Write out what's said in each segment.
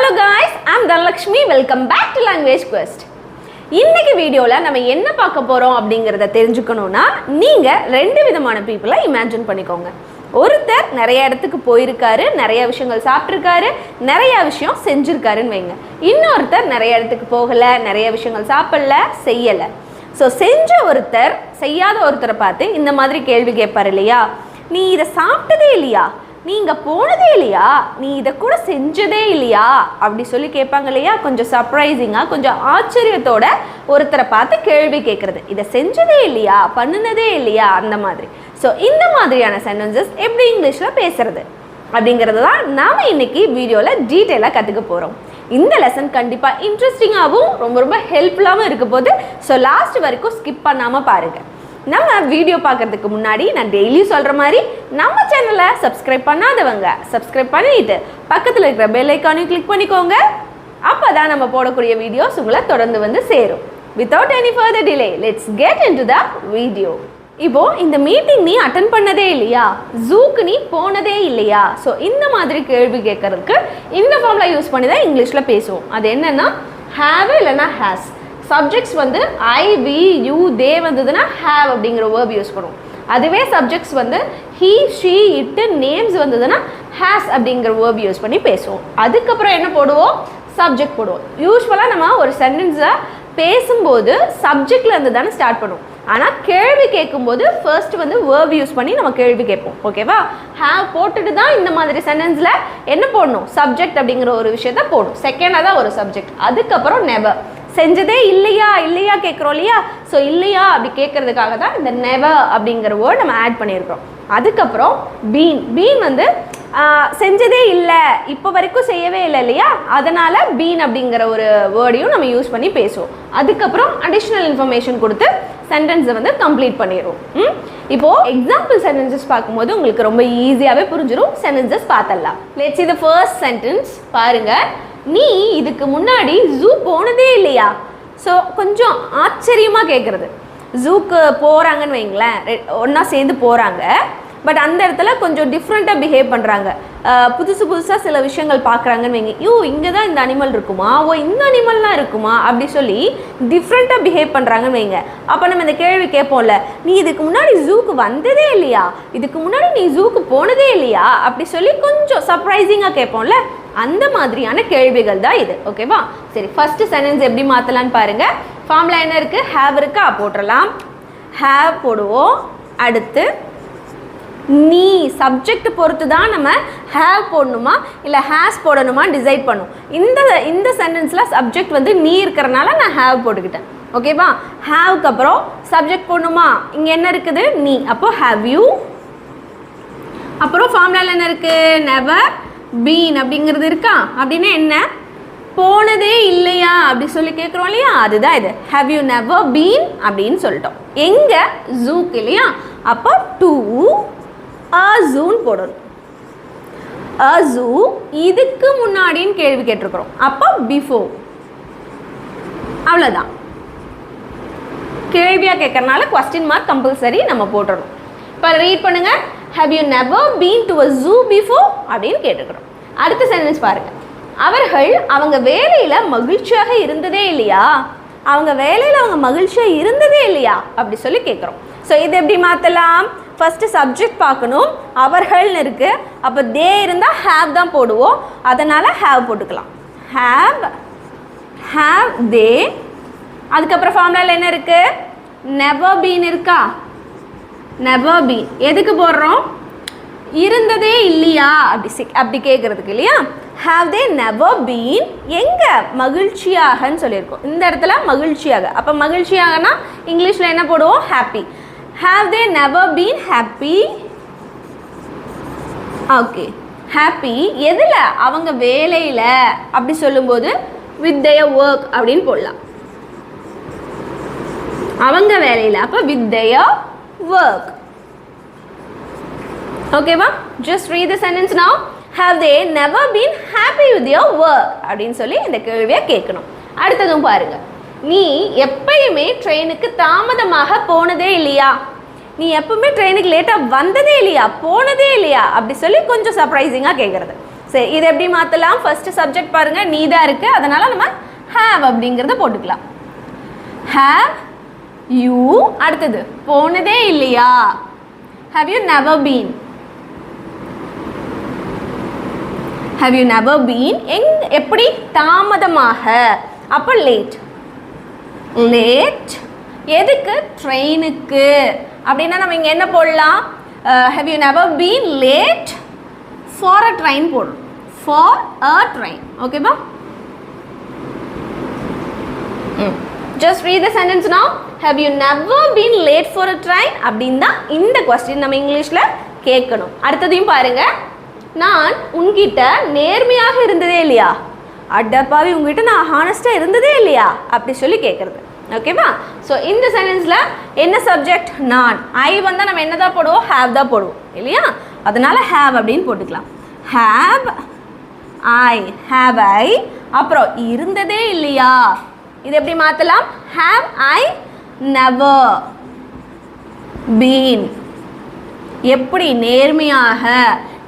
Hello guys, I'm Dhanalakshmi. Welcome back to Language Quest. இன்னைக்கு வீடியோல நம்ம என்ன பார்க்க போறோம் அப்படிங்கறத தெரிஞ்சுக்கணும்னா நீங்க ரெண்டு விதமான பீப்பிளை இமேஜின் பண்ணிக்கோங்க. ஒருத்தர் நிறைய இடத்துக்கு போயிருக்காரு, நிறைய விஷயங்கள் சாப்பிட்டிருக்காரு, நிறைய விஷயம் செஞ்சிருக்காருன்னு வைங்க. இன்னொருத்தர் நிறைய இடத்துக்கு போகல, நிறைய விஷயங்கள் சாப்பிடல, செய்யல. ஸோ செஞ்ச ஒருத்தர் செய்யாத ஒருத்தரை பார்த்து இந்த மாதிரி கேள்வி கேட்பார் இல்லையா, நீ இதை சாப்பிட்டதே இல்லையா, நீ இங்கே போனதே இல்லையா, நீ இதை கூட செஞ்சதே இல்லையா அப்படி சொல்லி கேட்பாங்க இல்லையா. கொஞ்சம் சர்ப்ரைசிங்காக, கொஞ்சம் ஆச்சரியத்தோட ஒருத்தரை பார்த்து கேள்வி கேட்குறது, இதை செஞ்சதே இல்லையா, பண்ணினதே இல்லையா, அந்த மாதிரி. ஸோ இந்த மாதிரியான சென்டென்சஸ் எப்படி இங்கிலீஷில் பேசுறது அப்படிங்கிறது தான் நாம் இன்னைக்கு வீடியோவில் டீட்டெயிலாக கற்றுக்க போகிறோம். இந்த லெசன் கண்டிப்பாக இன்ட்ரெஸ்டிங்காகவும் ரொம்ப ரொம்ப ஹெல்ப்ஃபுல்லாகவும் இருக்க போது. ஸோ லாஸ்ட் வரைக்கும் ஸ்கிப் பண்ணாமல் பாருங்கள். நம்ம வீடியோ பார்க்குறதுக்கு முன்னாடி நான் டெய்லியும் சொல்கிற மாதிரி நம்ம சேனலை சப்ஸ்கிரைப் பண்ணாதவங்க சப்ஸ்கிரைப் பண்ணிட்டு பக்கத்தில் இருக்கிற பெல் ஐக்கானையும் கிளிக் பண்ணிக்கோங்க. அப்போ தான் நம்ம போடக்கூடிய வீடியோஸ் உங்களை தொடர்ந்து வந்து சேரும். Without any further delay let's get into the video. இப்போ இந்த மீட்டிங் நீ அட்டன் பண்ணதே இல்லையா, ஜூக்கு நீ போனதே இல்லையா. ஸோ இந்த மாதிரி கேள்வி கேட்கறதுக்கு இந்த ஃபார்ம்ல யூஸ் பண்ணி தான் இங்கிலீஷில் பேசுவோம். அது என்னன்னா ஹேவ் இல்லைன்னா ஹேஸ். சப்ஜெக்ட்ஸ் வந்து ஐ, வி, யூ, தே வந்ததுன்னா ஹேவ் அப்படிங்கிற வேர்ப் யூஸ் பண்ணுவோம். அதுவே சப்ஜெக்ட்ஸ் வந்து ஹீ, ஷீ, இட்டு, நேம்ஸ் வந்ததுன்னா ஹேஸ் அப்படிங்கிற வேர்ப் யூஸ் பண்ணி பேசுவோம். அதுக்கப்புறம் என்ன போடுவோம், சப்ஜெக்ட் போடுவோம். யூஸ்வலாக நம்ம ஒரு சென்டென்ஸை பேசும்போது சப்ஜெக்ட்ல இருந்து தானே ஸ்டார்ட் பண்ணுவோம். ஆனால் கேள்வி கேட்கும்போது ஃபர்ஸ்ட் வந்து வேர்ப் யூஸ் பண்ணி நம்ம கேள்வி கேட்போம். ஓகேவா, ஹேவ் போட்டுட்டு தான் இந்த மாதிரி சென்டென்ஸில் என்ன போடணும், சப்ஜெக்ட் அப்படிங்கிற ஒரு விஷயத்த போடணும். செகண்டாக தான் ஒரு சப்ஜெக்ட். அதுக்கப்புறம் நெவர், செஞ்சதே இல்லையா இல்லையா கேட்குறோம் இல்லையா. ஸோ இல்லையா அப்படி கேட்கறதுக்காக தான் இந்த நெவர் அப்படிங்கிற வேர்ட் நம்ம ஆட் பண்ணியிருக்கிறோம். அதுக்கப்புறம் பீன். பீன் வந்து செஞ்சதே இல்லை, இப்போ வரைக்கும் செய்யவே இல்லை இல்லையா, அதனால் பீன் அப்படிங்கிற ஒரு வேர்டையும் நம்ம யூஸ் பண்ணி பேசுவோம். அதுக்கப்புறம் அடிஷ்னல் இன்ஃபர்மேஷன் கொடுத்து சென்டென்ஸை வந்து கம்ப்ளீட் பண்ணிடுவோம். இப்போது எக்ஸாம்பிள் சென்டென்சஸ் பார்க்கும்போது உங்களுக்கு ரொம்ப ஈஸியாகவே புரிஞ்சிடும். சென்டென்சஸ் பார்த்தலாம். Let's see the first sentence. பாருங்கள், நீ இதுக்கு முன்னாடி ஜூ போனதே இல்லையா. ஸோ கொஞ்சம் ஆச்சரியமாக கேட்குறது. ஜூக்கு போகிறாங்கன்னு வைங்களேன், ஒன்றா சேர்ந்து போகிறாங்க. பட் அந்த இடத்துல கொஞ்சம் டிஃப்ரெண்ட்டாக பிஹேவ் பண்ணுறாங்க. புதுசாக சில விஷயங்கள் பார்க்குறாங்கன்னு வைங்க. யோ இங்கே தான் இந்த அனிமல் இருக்குமா, ஓ இந்த அனிமல்லாம் இருக்குமா அப்படி சொல்லி டிஃப்ரெண்ட்டாக பிஹேவ் பண்ணுறாங்கன்னு வைங்க. அப்போ நம்ம இந்த கேள்வி கேட்போம்ல, நீ இதுக்கு முன்னாடி ஜூக்கு வந்ததே இல்லையா, இதுக்கு முன்னாடி நீ ஜூக்கு போனதே இல்லையா அப்படி சொல்லி கொஞ்சம் சர்ப்ரைசிங்காக கேட்போம்ல, அந்த மாதிரியான கேள்விகள் தான் இது. ஓகேவா, சரி ஃபர்ஸ்ட் சென்டென்ஸ் எப்படி மாற்றலான்னு பாருங்கள். ஃபார்முலா என்ன இருக்குது, ஹேவ் இருக்கா, போட்டுடலாம். ஹேவ் போடுவோம். அடுத்து நீ, சப்ஜெக்ட் பொறுத்து தான் நம்ம ஹேவ் போடணுமா இல்லை ஹேஸ் போடணுமா டிசைட் பண்ணும். இந்த சென்டென்ஸில் சப்ஜெக்ட் வந்து நீ இருக்கிறனால நான் ஹேவ் போட்டுக்கிட்டேன். ஓகேவா, ஹேவ்க்கு அப்புறம் சப்ஜெக்ட் போடணுமா, இங்கே என்ன இருக்குது நீ, அப்போ ஹேவ் யூ. அப்புறம் ஃபார்முலாவில் என்ன இருக்குது, நெவர் பீன் அப்படிங்கிறது இருக்கா. அப்படின்னா என்ன, போனதே இல்லையா அப்படி சொல்லி கேட்குறோம் இல்லையா, அதுதான் இது. ஹேவ் யூ நெவர் பீன் அப்படின்னு சொல்லிட்டோம். எங்கே, ஜூக்கு இல்லையா, அப்போ டூ அ ஜூன்னு போடணும். அ ஜூ இதுக்கு முன்னாடின்னு கேள்வி கேட்டிருக்கிறோம், அப்போ பிஃபோர். அவ்வளோதான். கேள்வியாக கேட்கறனால கொஸ்டின் மார்க் கம்பல்சரி நம்ம போட்டுடணும். இப்போ ரீட் பண்ணுங்க. Have you never been to a zoo before அப்படின்னு கேட்டுக்கிறோம். அடுத்த சென்டென்ஸ் பாருங்க. அவர்கள் அவங்க வேலையில் மகிழ்ச்சியாக இருந்ததே இல்லையா, அவங்க வேலையில் அவங்க மகிழ்ச்சியாக இருந்ததே இல்லையா அப்படி சொல்லி கேட்குறோம். ஸோ இது எப்படி மாற்றலாம், ஃபஸ்ட்டு சப்ஜெக்ட் பார்க்கணும். அவர்கள்னு இருக்குது, அப்போ தே இருந்தால் ஹேவ் தான் போடுவோம், அதனால் ஹேவ் போட்டுக்கலாம். ஹேவ் தே. அதுக்கப்புறம் ஃபார்முலாவில் என்ன இருக்குது, நெவர் பீன் இருக்கா. நெவர் பீன் எதுக்கு போடுறோம், இருந்ததே இல்லையா அப்படி கேட்குறதுக்கு இல்லையா. ஹேவ் தே நெவர் பீன் எங்கே, மகிழ்ச்சியாகன்னு சொல்லியிருக்கோம். இந்த இடத்துல மகிழ்ச்சியாக, அப்போ மகிழ்ச்சியாகனா இங்கிலீஷில் என்ன போடுவோம், happy. Have they never been happy? Okay, happy எதில், அவங்க வேலையில் அப்படி சொல்லும்போது with their work அப்படின்னு போடலாம். அவங்க வேலையில், அப்போ with their work. ஓகேவா, just read the sentence now. Have they never been happy with their work அப்படின்னு சொல்லி இந்த கேள்வியை கேட்கணும். அடுத்ததும் பாருங்க, நீ எப்பயுமே ட்ரெயினுக்கு தாமதமாக போனதே இல்லையா, நீ எப்பவுமே ட்ரெயினுக்கு லேட்டாக வந்ததே இல்லையா, போனதே இல்லையா அப்படி சொல்லி கொஞ்சம் சர்ப்ரைசிங்காக கேட்குறது. சரி, இதை எப்படி மாற்றலாம்? ஃபர்ஸ்ட் சப்ஜெக்ட் பாருங்க, நீ தான் இருக்கு, அதனால நம்ம ஹேவ் அப்படிங்கிறத போட்டுக்கலாம். Have you. அடுத்தது போனதே இல்லையா? Have you never been? Have you never been எப்படி? தாமதமாக. அப்போ லேட். லேட் எதுக்கு? ட்ரெயினுக்கு. அப்படின்னா நம்ம இங்கே என்ன போடலாம்? Have you never been late for a train போடணும். For a train. ஓகேவா? Just read the sentence now. Have you never been late for a train? அப்படின்னா இந்த கொஸ்டின் நம்ம இங்கிலீஷில் கேட்கணும். அடுத்ததையும் பாருங்க. நான் உன்கிட்ட நேர்மையாக இருந்ததே இல்லையா? அடப்பாவி, உங்ககிட்ட நான் ஹானஸ்டாக இருந்ததே இல்லையா அப்படி சொல்லி கேட்குறது. ஓகேவா? ஸோ இந்த சென்டென்ஸில் என்ன சப்ஜெக்ட்? நான். ஐ வந்தால் நம்ம என்ன தான் போடுவோம்? ஹேவ் தான் போடுவோம் இல்லையா? அதனால ஹேவ் அப்படின்னு போட்டுக்கலாம். Have I. Have I. அப்புறம் இருந்ததே இல்லையா? இது எப்படி மாற்றலாம்? Have I never been. எப்படி? நேர்மையாக.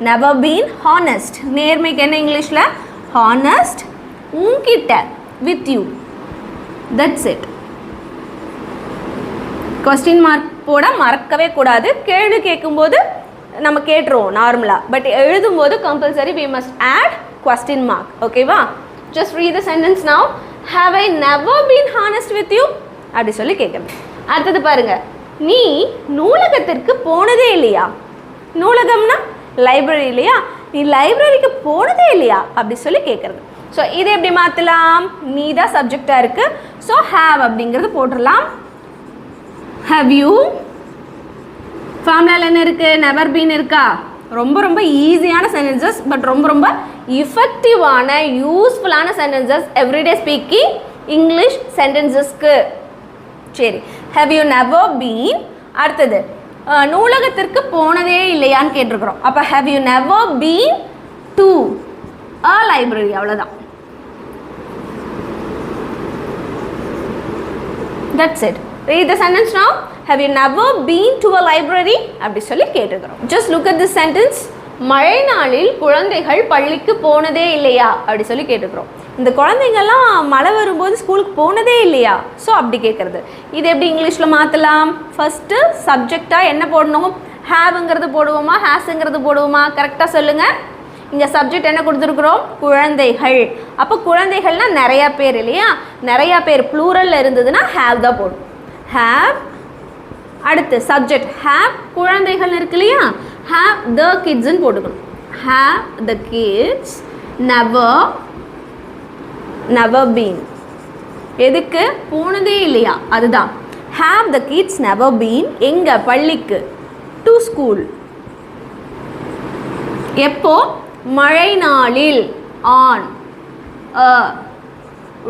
Never been honest. நேர்மைக்கு என்ன இங்கிலீஷில்? ஹானஸ்ட். உன்கிட்ட with you. That's it. Question mark போட மறக்கவே கூடாது. கேள்வி கேட்கும்போது நம்ம கேட்டுருவோம் நார்மலாக, பட் எழுதும்போது compulsory we must add question mark. ஓகேவா? just read the sentence now. Have I never been honest with you? அப்படி சொல்லி கேட்குறது. அடுத்தது பாருங்க, நீ நூலகத்திற்கு போனதே இல்லையா? நூலகம்னா லைப்ரரி இல்லையா? நீ லைப்ரரிக்கு போனதே இல்லையா அப்படி சொல்லி கேட்குறது. ஸோ இதை எப்படி மாற்றலாம்? நீ தான் சப்ஜெக்டாக இருக்குது. ஸோ ஹேவ் அப்படிங்கிறது போட்டுடலாம். Have you. ஃபார்முலாவில் என்ன இருக்குது? நெவர் பீன் இருக்கா? ரொம்ப ரொம்ப ஈஸியான சென்டென்சஸ், பட் ரொம்ப ரொம்ப இஃபெக்டிவான யூஸ்ஃபுல்லான சென்டென்சஸ் எவ்ரிடே ஸ்பீக்கிங் இங்கிலீஷ் சென்டென்சஸ்க்கு. சரி, ஹேவ் யூ நெவர் பீன். அடுத்தது நூலகத்திற்கு போனதே இல்லையான்னு கேட்டிருக்கிறோம். அப்போ have you never been to a library. அவ்வளோதான். That's it. Read the sentence now. Have you never been to a library? அப்படி சொல்லி கேட்டிருக்கிறோம். Just look at this sentence. மழை நாளில் குழந்தைகள் பள்ளிக்கு போனதே இல்லையா அப்படி சொல்லி கேட்டிருக்கிறோம். இந்த குழந்தைங்கள்லாம் மழை வரும்போது ஸ்கூலுக்கு போனதே இல்லையா? ஸோ அப்படி கேட்குறது. இது எப்படி இங்கிலீஷில் மாற்றலாம்? ஃபஸ்ட்டு சப்ஜெக்டாக என்ன போடணும்? ஹேவுங்கிறது போடுவோமா, ஹேஸுங்கிறது போடுவோமா? கரெக்டாக சொல்லுங்கள். இங்கே சப்ஜெக்ட் என்ன கொடுத்துருக்குறோம்? குழந்தைகள். அப்போ குழந்தைகள்னால் நிறையா பேர் இல்லையா? நிறையா பேர் ப்ளூரலில் இருந்ததுன்னா ஹேவ் தான் போடும். ஹேவ். அடுத்து சப்ஜெக்ட் ஹேவ், குழந்தைகள் இருக்கு இல்லையா? ஹேவ் த கிட்ஸ்ன்னு போட்டுக்கணும். Have the kids never been. எதுக்கு? போனதே இல்லையா? அதுதான். Have the kids never been எங்கே? பள்ளிக்கு. To school. எப்போ? மழை நாளில். On a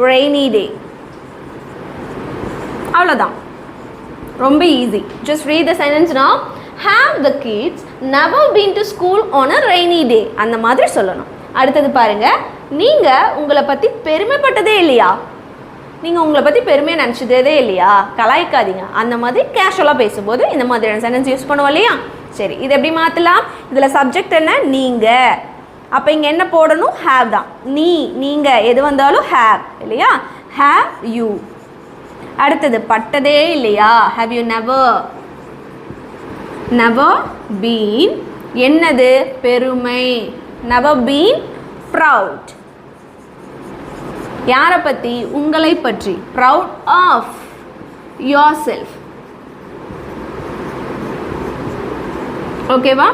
rainy day. அவ்வளோதான். ரொம்ப easy. Just read the sentence now. Have the kids never been to school on a rainy day. அந்த மாதிரி சொல்லணும். அடுத்தது பாருங்க, நீங்கள் உங்களை பற்றி பெருமைப்பட்டதே இல்லையா? நீங்கள் உங்களை பற்றி பெருமையாக நினச்சதே இல்லையா? கலாய்க்காதீங்க. அந்த மாதிரி கேஷுவலாக பேசும்போது இந்த மாதிரியான சென்டென்ஸ் யூஸ் பண்ணுவோம் இல்லையா? சரி, இது எப்படி மாற்றலாம்? இதில் சப்ஜெக்ட் என்ன? நீங்கள். அப்போ இங்கே என்ன போடணும்? ஹேவ் தான். நீங்கள் எது வந்தாலும் ஹேவ் இல்லையா? Have you. அடுத்தது பட்டதே இல்லையா? Have you never been. என்னது? பெருமை. Never been proud. யாரை பற்றி? உங்களை பற்றி. Proud of yourself. ஓகேவா?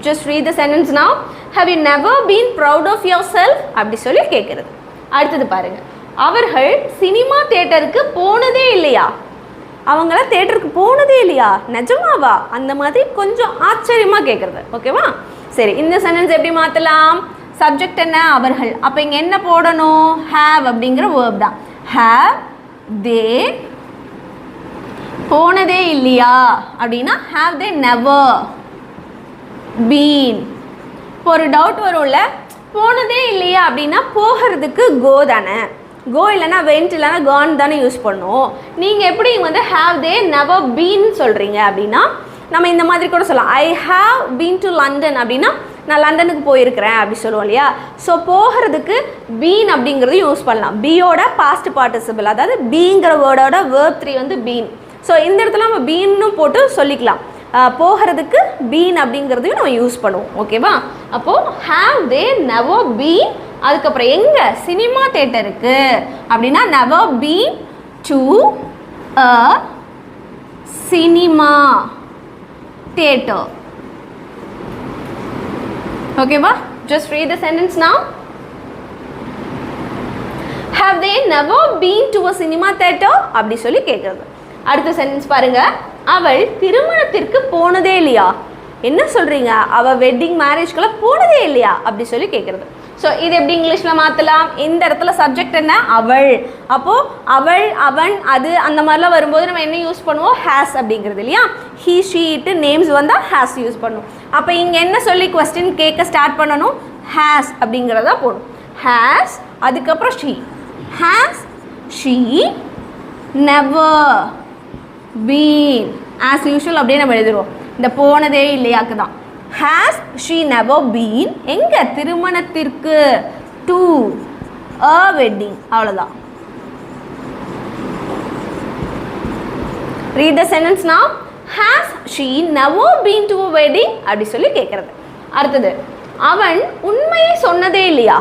Just read the sentence now. Have you never been proud of yourself அப்படி சொல்லி கேட்குறது. அடுத்தது பாருங்கள், அவர்கள் சினிமா தியேட்டருக்கு போனதே இல்லையா? அவங்களாம் தியேட்டருக்கு போனதே இல்லையா? நிஜமாவா? அந்த மாதிரி கொஞ்சம் ஆச்சரியமாக கேட்குறது. ஓகேவா? சரி, இந்த சென்டென்ஸ் எப்படி மாற்றலாம்? சப்ஜெக்ட் என்ன? அவர்கள். அப்போ இங்கே என்ன போடணும்? ஹேவ் அப்படிங்கிற வேர்ப் தான். ஹேவ் தே போனதே இல்லையா அப்படின்னா ஹேவ் தே நெவர் பீன். இப்போ ஒரு டவுட் வரும்ல, போனதே இல்லையா அப்படின்னா போகிறதுக்கு கோ தானே. கோ இல்லைனா வெண்ட் இல்லைனா கான் தானே யூஸ் பண்ணும். நீங்கள் எப்படி வந்து ஹேவ் தே நெவர் பீன் சொல்கிறீங்க அப்படின்னா நம்ம இந்த மாதிரி கூட சொல்லலாம். I have been to London அப்படின்னா நான் லண்டனுக்கு போயிருக்கிறேன் அப்படி சொல்லுவோம் இல்லையா. ஸோ போகிறதுக்கு பீன் அப்படிங்கிறது யூஸ் பண்ணலாம். பியோட பாஸ்ட் பார்ட்டிசிபிள், அதாவது பீங்கிற வேர்டோட verb 3 வந்து பீன். ஸோ இந்த இடத்துல நம்ம பீன்னு போட்டு சொல்லிக்கலாம். போகிறதுக்கு பீன் அப்படிங்கிறதையும் நம்ம யூஸ் பண்ணுவோம். ஓகேவா? அப்போது ஹாவ் தே நெவர் பீன், அதுக்கப்புறம் எங்கே சினிமா தேட்டருக்கு அப்படின்னா never been to a cinema theater. Okay ba? Just read the sentence now. Have they never been to a cinema theater? அப்படி சொல்லி கேட்குறது. அடுத்த சென்டென்ஸ் பாருங்க. அவள் திருமணத்திற்கு போனதே இல்லையா? என்ன சொல்றீங்க? அவள் வெட்டிங் மேரேஜ்க்கெல்லாம் போனதே இல்லையா அப்படி சொல்லி கேட்குறது. ஸோ இது எப்படி இங்கிலீஷில் மாற்றலாம்? இந்த இடத்துல சப்ஜெக்ட் என்ன? அவள். அப்போது அவள், அவன், அது அந்த மாதிரிலாம் வரும்போது நம்ம என்ன யூஸ் பண்ணுவோம்? ஹேஸ் அப்படிங்கிறது இல்லையா. ஹீ, ஷீ, இட்டு நேம்ஸ் வந்தால் ஹேஸ் யூஸ் பண்ணுவோம். அப்போ இங்கே என்ன சொல்லி கொஸ்டின் கேட்க ஸ்டார்ட் பண்ணணும்? ஹேஸ் அப்படிங்கிறதா போடும். ஹேஸ், அதுக்கப்புறம் she. Has she never been, as usual அப்படியே நம்ம எழுதிடுவோம். இந்த போனதே இல்லையாக்கு தான். Has she never been எங்க திருமணத்திற்கு to a wedding, அவ்வளோதான். Read the sentence now. Has she never been to a wedding அப்படி சொல்லி கேட்குறது. அடுத்தது, அவன் உண்மையை சொன்னதே இல்லையா?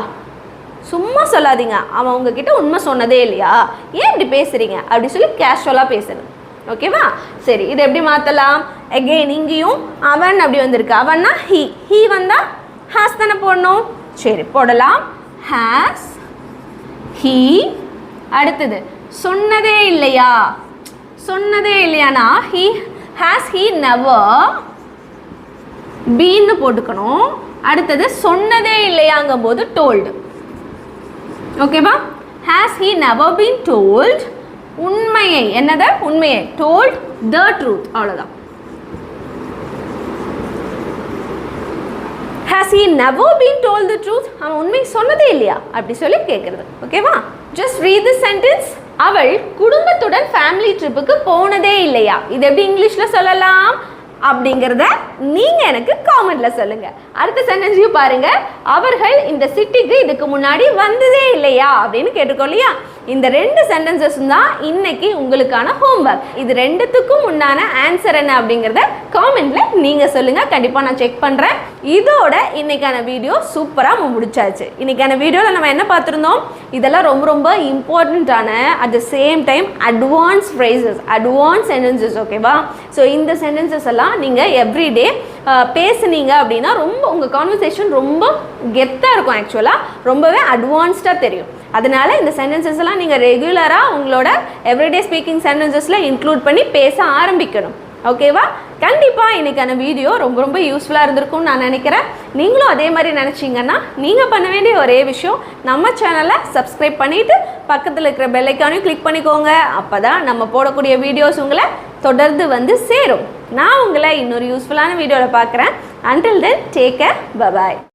சும்மா சொல்லாதீங்க, அவன் உங்ககிட்ட உண்மை சொன்னதே இல்லையா, ஏன் இப்படி பேசுறீங்க அப்படி சொல்லி கேஷுவலாக பேசணும். ஓகேவா? சரி, இது எப்படி மாற்றலாம்? அகெயின் இங்கேயும் அவன் அப்படி வந்திருக்கு. அவன்னா ஹீ, ஹீ வந்தால் ஹேஸ் தானே போடணும். சரி, போடலாம். Has he. அடுத்தது, சொன்னதே இல்லையா? சொன்னதே இல்லையானா ஹீ, ஹேஸ் ஹீ நெவர் பீன்னு போட்டுக்கணும். அடுத்தது, சொன்னதே இல்லையாங்கும் போது டோல்டு. ஓகேவா? Has he never been told, உண்மையை, என்னது உண்மையை, told the truth, அவ்வளோதான். Has he never been told the truth? அவன் உண்மை சொன்னதே இல்லையா அப்படி சொல்லி கேட்குறது. ஓகேவா? just read this sentence. அவள் குடும்பத்துடன் ஃபேமிலி ட்ரிப்புக்கு போனதே இல்லையா, இது எப்படி இங்கிலீஷில் சொல்லலாம் அப்படிங்கிறத நீங்கள் எனக்கு காமெண்ட்டில் சொல்லுங்கள். அடுத்த சென்டென்ஸையும் பாருங்கள். அவர்கள் இந்த சிட்டிக்கு இதுக்கு முன்னாடி வந்ததே இல்லையா அப்படின்னு கேட்டிருக்கோம் இல்லையா. இந்த ரெண்டு சென்டென்சஸும் தான் இன்னைக்கு உங்களுக்கான ஹோம்ஒர்க். இது ரெண்டுத்துக்கும் உண்டான ஆன்சர் என்ன அப்படிங்கிறத காமெண்ட்டில் நீங்கள் சொல்லுங்கள். கண்டிப்பாக நான் செக் பண்ணுறேன். இதோட இன்னைக்கான வீடியோ சூப்பராக முடிச்சாச்சு. இன்னைக்கான வீடியோவில் நம்ம என்ன பார்த்துருந்தோம்? இதெல்லாம் ரொம்ப ரொம்ப இம்பார்ட்டண்ட்டான, at the same time advance phrases, advance sentences. ஓகேவா? ஸோ இந்த சென்டென்சஸ் எல்லாம் நீங்கள் எவ்ரிடே பேசுனீங்க அப்படின்னா ரொம்ப உங்கள் கான்வர்சேஷன் ரொம்ப கெத்தாக இருக்கும். ஆக்சுவலாக ரொம்பவே அட்வான்ஸ்டாக தெரியும். அதனால இந்த சென்டென்சஸ் எல்லாம் நீங்கள் ரெகுலராக உங்களோட எவ்ரிடே ஸ்பீக்கிங் சென்டென்சஸில் இன்க்ளூட் பண்ணி பேச ஆரம்பிக்கணும். ஓகேவா? கண்டிப்பாக இன்றைக்கான வீடியோ ரொம்ப ரொம்ப யூஸ்ஃபுல்லாக இருந்திருக்கும்னு நான் நினைக்கிறேன். நீங்களும் அதே மாதிரி நினச்சிங்கன்னா நீங்கள் பண்ண வேண்டிய ஒரே விஷயம், நம்ம சேனலை சப்ஸ்கிரைப் பண்ணிவிட்டு பக்கத்தில் இருக்கிற பெல் ஐக்கானையும் கிளிக் பண்ணிக்கோங்க. அப்போ தான் நம்ம போடக்கூடிய வீடியோஸ் உங்களை தொடர்ந்து வந்து சேரும். நான் உங்களை இன்னொரு யூஸ்ஃபுல்லான வீடியோவில் பார்க்குறேன். Until then, take care. Bye-bye.